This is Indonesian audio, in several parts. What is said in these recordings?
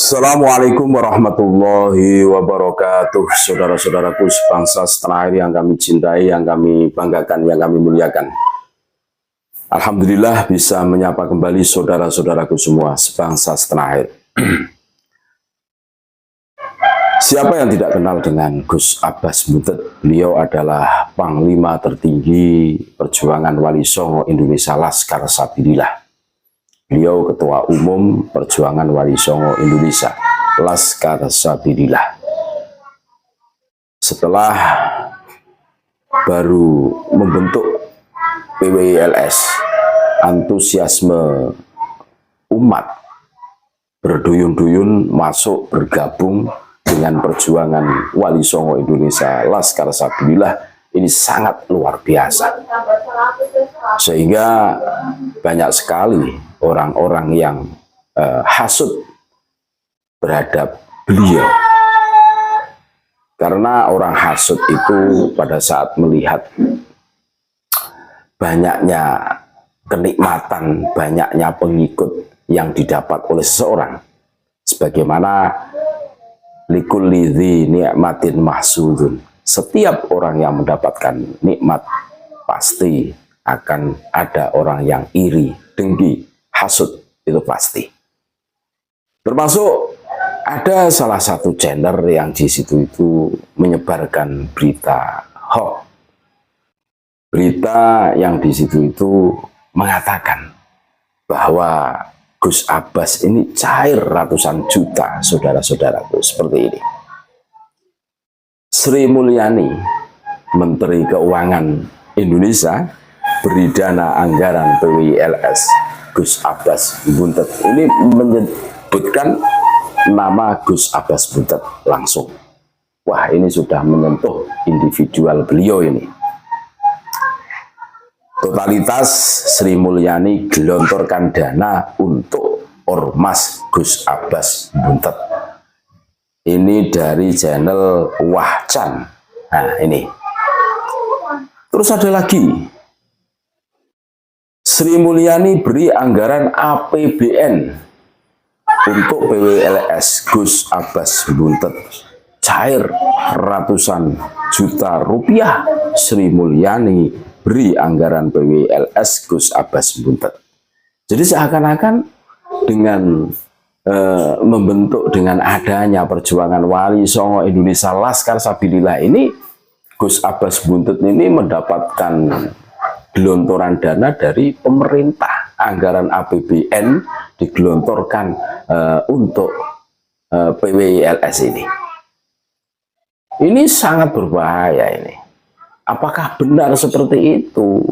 Assalamualaikum warahmatullahi wabarakatuh. Saudara-saudaraku sebangsa setanah air yang kami cintai, yang kami banggakan, yang kami muliakan. Alhamdulillah bisa menyapa kembali saudara-saudaraku semua sebangsa setanah air. Siapa yang tidak kenal dengan Gus Abbas Buntet? Beliau adalah Panglima tertinggi perjuangan Wali Songo Indonesia Laskar Sabilillah. Beliau Ketua Umum Perjuangan Wali Songo Indonesia Laskar Sabilillah. Setelah baru membentuk PWILS, antusiasme umat berduyun-duyun masuk bergabung dengan perjuangan Wali Songo Indonesia Laskar Sabilillah ini sangat luar biasa. Sehingga banyak sekali orang-orang yang hasut terhadap beliau. Karena orang hasut itu pada saat melihat banyaknya kenikmatan, banyaknya pengikut yang didapat oleh seseorang. Sebagaimana likulli dzi ni'matin mahsudun. Setiap orang yang mendapatkan nikmat pasti akan ada orang yang iri, dengki, hasut, itu pasti. Termasuk ada salah satu channel yang di situ itu menyebarkan berita hoax. Berita yang di situ itu mengatakan bahwa Gus Abbas ini cair ratusan juta, saudara-saudaraku, seperti ini. Sri Mulyani, Menteri Keuangan Indonesia, beri dana anggaran PWILS Gus Abbas Buntet. Ini menyebutkan nama Gus Abbas Buntet langsung. Wah, ini sudah menyentuh individual beliau ini. Totalitas Sri Mulyani gelontorkan dana untuk Ormas Gus Abbas Buntet. Ini dari channel Wahcan. Nah, ini. Terus ada lagi. Sri Mulyani beri anggaran APBN untuk PWILS Gus Abbas Buntet. Cair ratusan juta rupiah. Sri Mulyani beri anggaran PWILS Gus Abbas Buntet. Jadi seakan-akan dengan membentuk dengan adanya perjuangan Wali Songo Indonesia Laskar Sabilillah ini, Gus Abbas Buntet ini mendapatkan gelontoran dana dari pemerintah. Anggaran APBN digelontorkan untuk PWILS ini. Ini sangat berbahaya ini. Apakah benar seperti itu?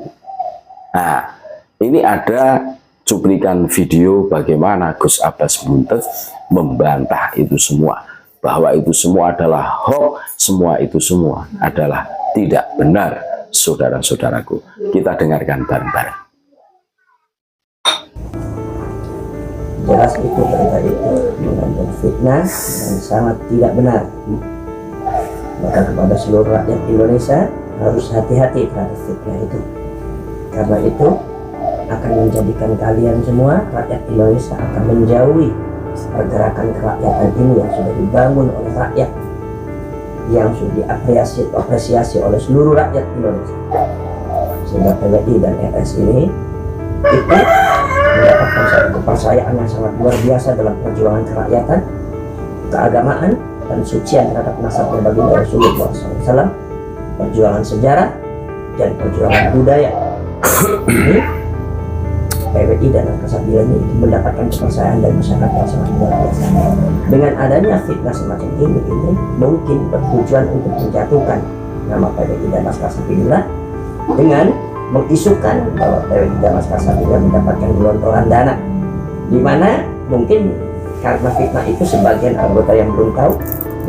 Nah, ini ada cuplikan video bagaimana Gus Abbas Buntet membantah itu semua, bahwa itu semua adalah hoax, semua itu semua adalah tidak benar, saudara-saudaraku. Kita dengarkan bareng-bareng. Jelas itu berita itu mengandung fitnah dan sangat tidak benar. Maka kepada seluruh rakyat Indonesia harus hati-hati terhadap fitnah itu. Karena itu akan menjadikan kalian semua, rakyat Indonesia, akan menjauhi pergerakan kerakyatan ini yang sudah dibangun oleh rakyat, yang sudah diapresiasi oleh seluruh rakyat Indonesia. Sehingga PWI dan RS ini itu mendapatkan satu kepercayaan yang sangat luar biasa dalam perjuangan kerakyatan, keagamaan, dan sucian terhadap nasabnya baginda Rasulullah SAW, perjuangan sejarah, dan perjuangan budaya. Ini PWI dan Laskar ini mendapatkan kepercayaan dari masyarakat yang sangat luar biasa. Dengan adanya fitnah semacam ini mungkin bertujuan untuk menjatuhkan nama PWI dan Laskar dengan mengisukan bahwa PWI dan Laskar mendapatkan gelontoran dana, di mana mungkin karena fitnah itu sebagian anggota yang belum tahu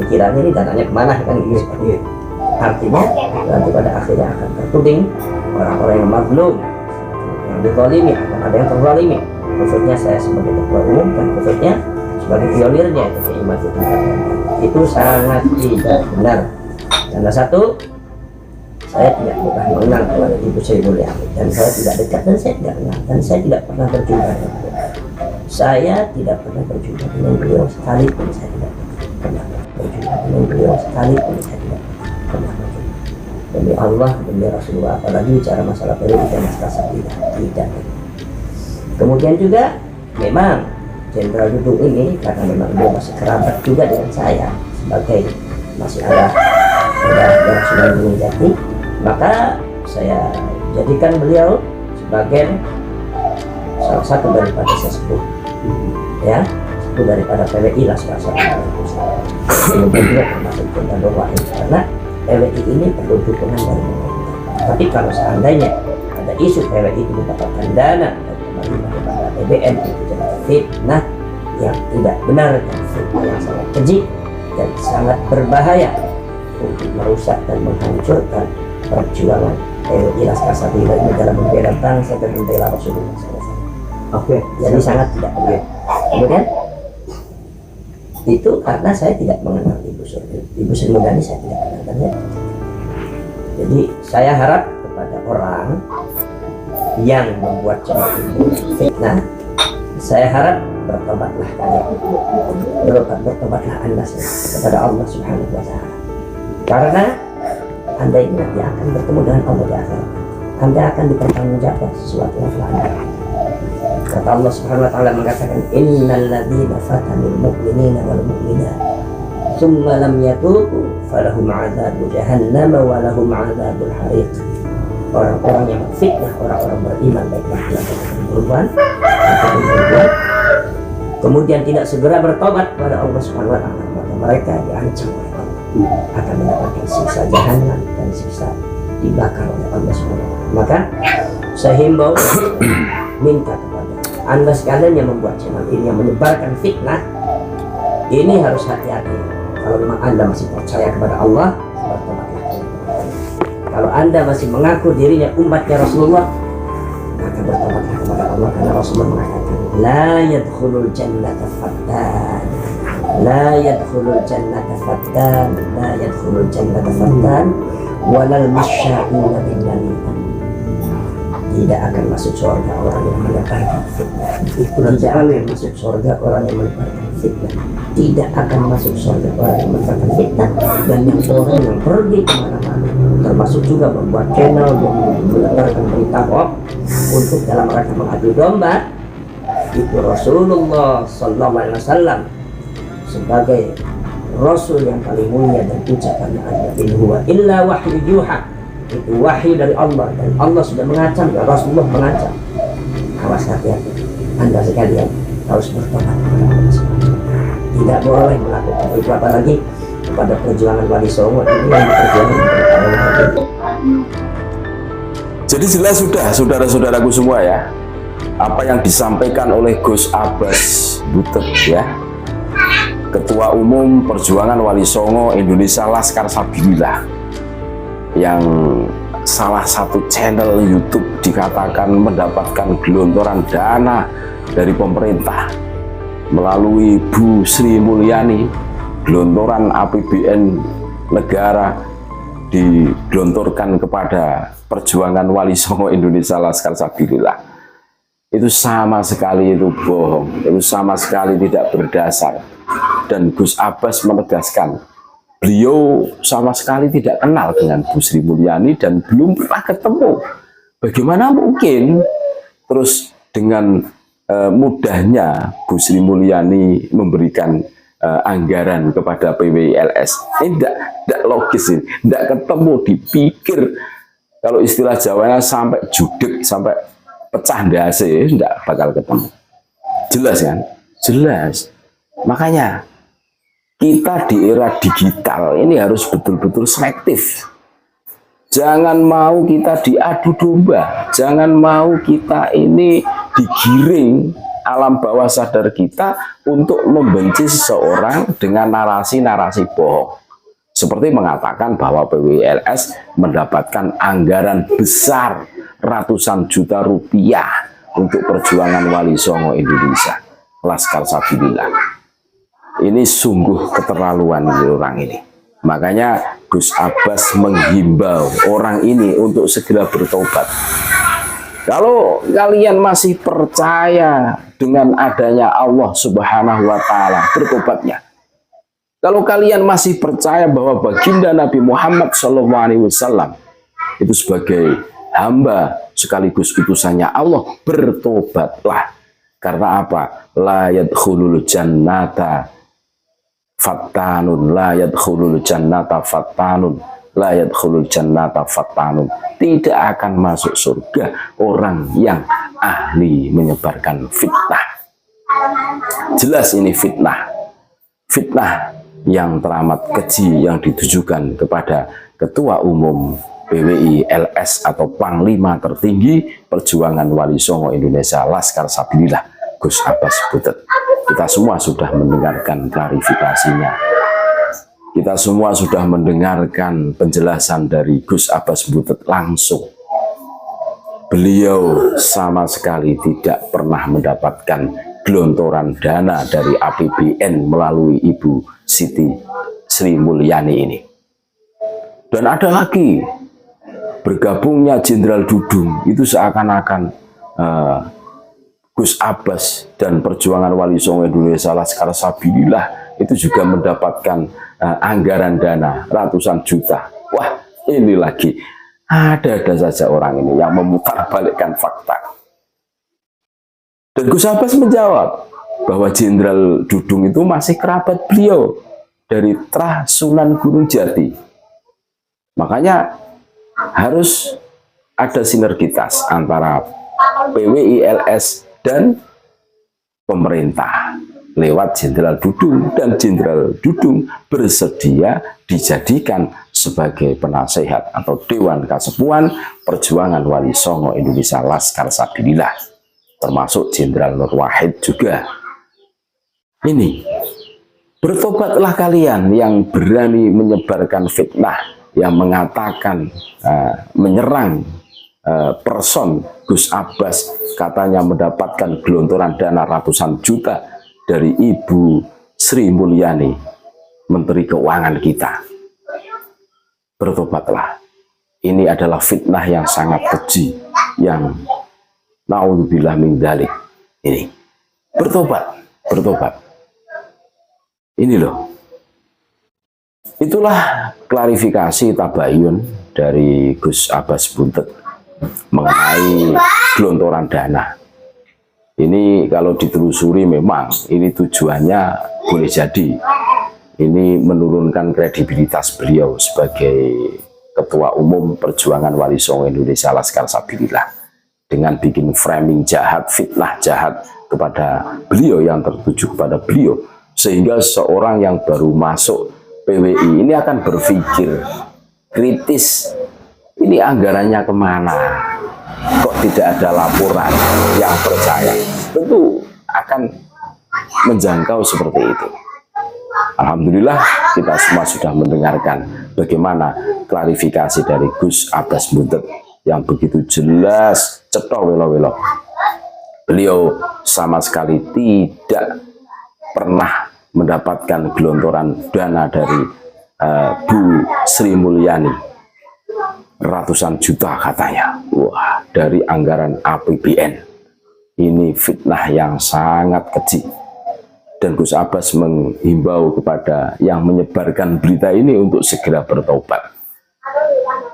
pikirannya ini dananya kemana, kan ini seperti itu. Artinya nanti pada akhirnya akan tertuding orang-orang yang mazlum, yang dizalimi, akan ada yang terzalimi. Khususnya saya sebagai ketua umum dan khususnya sebagai pionirnya itu Imam itu sangat tidak benar. Karena satu, saya tidak pernah mengenal kepada Ibu Sri Mulyani, dan saya tidak dekat, dan saya tidak kenal, dan saya tidak pernah berjumpa dengan beliau. Saya tidak pernah berjumpa dengan beliau sekalipun, saya tidak pernah berjumpa dengan beliau sekalipun, saya tidak pernah berjumpa. Demi Allah, demi Rasulullah, apalagi bicara masalah PWI dan masalah tidak. Kemudian juga memang Jenderal Dudung ini karena memang dia masih kerabat juga dengan saya sebagai masih ada Sunan Gunung Jati, maka saya jadikan beliau sebagai salah satu daripada sesepuh, ya, sesepuh daripada PWI lah salah satu. Kemudian juga termasuk Jenderal Wahid karena PWI ini perlu dukungan dari pemerintah. Tapi kalau seandainya ada isu PWI itu mendapatkan dana dari pemerintah kepada APBN, itu adalah fitnah yang tidak benar dan fitnah yang sangat keji dan sangat berbahaya untuk merusak dan menghancurkan perjuangan PWI Laskar Sabila ini dalam membela bangsa dan membela Rasulullah SAW. Oke, jadi sangat tidak benar. Kemudian itu karena saya tidak mengenal Ibu Sri Mulyani, saya tidak kenal. Jadi saya harap kepada orang yang membuat celah ini fitnah, saya harap bertobatlah kalian, bertobatlah Anda kepada Allah Subhanahu wa Ta'ala. Karena Anda ini nanti akan bertemu dengan Allah di akhirat. Anda akan dipertanggungjawabkan sesuatu yang telah Anda lakukan. Kata Allah Subhanahu wa Ta'ala mengatakan, innal ladzina fatanul mu'minina wal mu'minat tsumma lam yatubu falahum 'adzabu jahannam wa lahum 'adzabul hariq. Orang-orang yang fitnah orang-orang beriman baik laki-laki maupun perempuan, kemudian tidak segera bertobat kepada Allah Subhanahu wa Ta'ala, maka mereka diancam oleh Allah akan mendapatkan siksa jahanam dan siksa dibakar oleh Allah Subhanahu wa Ta'ala. Maka saya himbau minta kepada Anda sekalian yang membuat channel ini, yang menyebarkan fitnah ini, harus hati-hati. Kalau memang Anda masih percaya kepada Allah, bertobatlah. Kalau Anda masih mengaku dirinya umatnya Rasulullah, maka bertobatlah kepada Allah, karena Rasulullah mengatakan la yadkhulul jannata fattan, la yadkhulul jannata fattan, la yadkhulul jannata fattan walal masya'una bin namimah. Tidak akan masuk surga orang yang menebarkan fitnah. Tidak akan masuk surga orang yang menebarkan fitnah. Tidak akan masuk surga orang yang menebarkan fitnah. Dan yang orang yang pergi kemana-mana, termasuk juga membuat channel yang menebarkan berita hoax untuk dalam rangka mengadu domba, itu Rasulullah Sallallahu Alaihi Wasallam sebagai Rasul yang paling mulia dan ucapannya in huwa illa wahyu yuha, itu wahyu dari Allah, dan Allah sudah mengacam dan Rasulullah mengacam. Awas, hati-hati Anda sekalian harus bertobat kepada Allah. Tidak boleh melakukan itu, apalagi kepada perjuangan Wali Songo ini yang perjuangan bertahun-tahun. Jadi jelas sudah saudara-saudaraku semua ya, apa yang disampaikan oleh Gus Abbas Butet ya, Ketua Umum Perjuangan Wali Songo Indonesia Laskar Sabilillah, yang salah satu channel YouTube dikatakan mendapatkan gelontoran dana dari pemerintah melalui Bu Sri Mulyani, gelontoran APBN negara digelontorkan kepada Perjuangan Wali Songo Indonesia Laskar Sabilillah. Itu sama sekali itu bohong, itu sama sekali tidak berdasar. Dan Gus Abbas menegaskan, beliau sama sekali tidak kenal dengan Bu Sri Mulyani dan belum pernah ketemu. Bagaimana mungkin terus dengan mudahnya Bu Sri Mulyani memberikan anggaran kepada PWILS? Ini tidak logis, ini tidak ketemu, dipikir kalau istilah Jawanya sampai judek, sampai pecah dasi, tidak bakal ketemu. Jelas kan? Jelas. Makanya kita di era digital ini harus betul-betul selektif. Jangan mau kita diadu domba, jangan mau kita ini digiring alam bawah sadar kita untuk membenci seseorang dengan narasi-narasi bohong. Seperti mengatakan bahwa PWILS mendapatkan anggaran besar ratusan juta rupiah untuk Perjuangan Wali Songo Indonesia Laskar Sabilillah. Ini sungguh keterlaluan orang ini. Makanya Gus Abbas menghimbau orang ini untuk segera bertobat. Kalau kalian masih percaya dengan adanya Allah Subhanahu wa Ta'ala, bertobatnya. Kalau kalian masih percaya bahwa baginda Nabi Muhammad SAW itu sebagai hamba sekaligus utusannya Allah, bertobatlah. Karena apa? La yadkhulul jannata fattanun, la yadkhulul jannata fattanun, la yadkhulul jannata fattanun. Tidak akan masuk surga orang yang ahli menyebarkan fitnah. Jelas ini fitnah. Fitnah yang teramat keji yang ditujukan kepada Ketua Umum PWI LS atau Panglima tertinggi Perjuangan Wali Songo Indonesia Laskar Sabilillah Gus Abbas Butet. Kita semua sudah mendengarkan klarifikasinya. Kita semua sudah mendengarkan penjelasan dari Gus Abbas Butet langsung. Beliau sama sekali tidak pernah mendapatkan gelontoran dana dari APBN melalui Ibu Siti Sri Mulyani ini. Dan ada lagi, bergabungnya Jenderal Dudung itu seakan-akan Gus Abbas dan Perjuangan Wali Songo Indonesia Laskar Sabilillah itu juga mendapatkan anggaran dana ratusan juta. Wah, ini lagi ada saja orang ini yang memutarbalikkan fakta. Dan Gus Abbas menjawab bahwa Jenderal Dudung itu masih kerabat beliau dari Trah Sunan Gunung Jati. Makanya harus ada sinergitas antara PWI LS dan pemerintah lewat Jenderal Dudung, dan Jenderal Dudung bersedia dijadikan sebagai penasehat atau Dewan Kasepuan Perjuangan Wali Songo Indonesia Laskar Sabilillah, termasuk Jenderal Nur Wahid juga. Ini, bertobatlah kalian yang berani menyebarkan fitnah, yang mengatakan menyerang person Gus Abbas, katanya mendapatkan gelontoran dana ratusan juta dari Ibu Sri Mulyani, Menteri Keuangan kita. Bertobatlah. Ini adalah fitnah yang sangat keji, yang naudzubillah min dzalik. Ini bertobat. Ini loh. Itulah klarifikasi tabayun dari Gus Abbas Butet mengenai gelontoran dana. Ini kalau ditelusuri memang ini tujuannya boleh jadi ini menurunkan kredibilitas beliau sebagai Ketua Umum Perjuangan Wali Songo Indonesia Laskar Sabilillah, dengan bikin framing jahat, fitnah jahat kepada beliau, yang tertuju kepada beliau, sehingga seorang yang baru masuk PWI ini akan berpikir kritis, ini anggarannya kemana, kok tidak ada laporan yang percaya. Tentu akan menjangkau seperti itu. Alhamdulillah kita semua sudah mendengarkan bagaimana klarifikasi dari Gus Abbas Butet yang begitu jelas, cetok welo-welo. Beliau sama sekali tidak pernah mendapatkan gelontoran dana dari Bu Sri Mulyani, ratusan juta katanya. Wah, dari anggaran APBN. Ini fitnah yang sangat keji. Dan Gus Abbas menghimbau kepada yang menyebarkan berita ini untuk segera bertobat.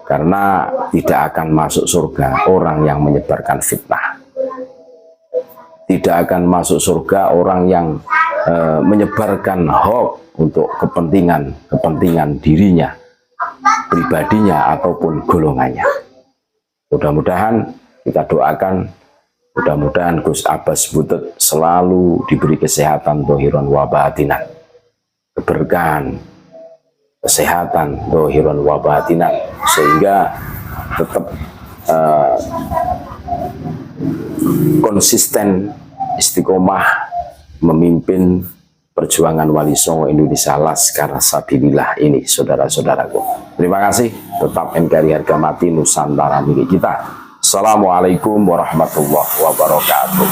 Karena tidak akan masuk surga orang yang menyebarkan fitnah. Tidak akan masuk surga orang yang menyebarkan hoax untuk kepentingan dirinya, pribadinya ataupun golongannya. Mudah-mudahan kita doakan, mudah-mudahan Gus Abbas Butet selalu diberi kesehatan dohiron wa batinan, keberkahan, kesehatan dohiron wa batinan, sehingga tetap konsisten istiqomah memimpin Perjuangan Wali Songo Indonesia Laskar Sabilillah ini, saudara-saudaraku. Terima kasih. Tetap NKRI harga mati, Nusantara milik kita. Assalamualaikum warahmatullahi wabarakatuh.